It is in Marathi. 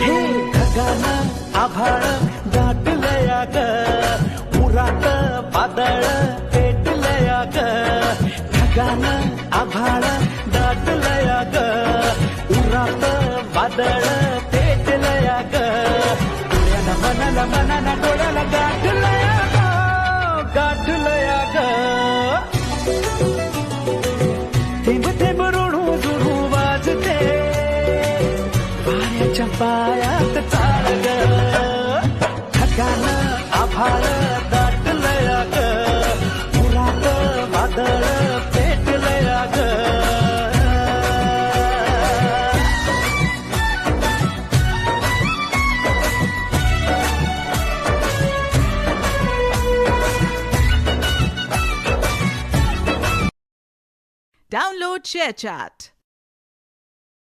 हे ढगानं आभाळ दाटलया ग, उरात वादळ पेटलया ग. ढगानं आभाळ दाटलया ग, उरात वादळ पेटलया ग. डोळ्याला मनाला मनाला डोळ्याला गाठलया ग, गाठलया ग. थेंब थेंब ऋणू जुळू वाजते वाऱ्याच्या पायात चाळ ग. ढगानं आभाळ दाटलया ग, उरात वादळ पेटलया ग. Download ShareChat.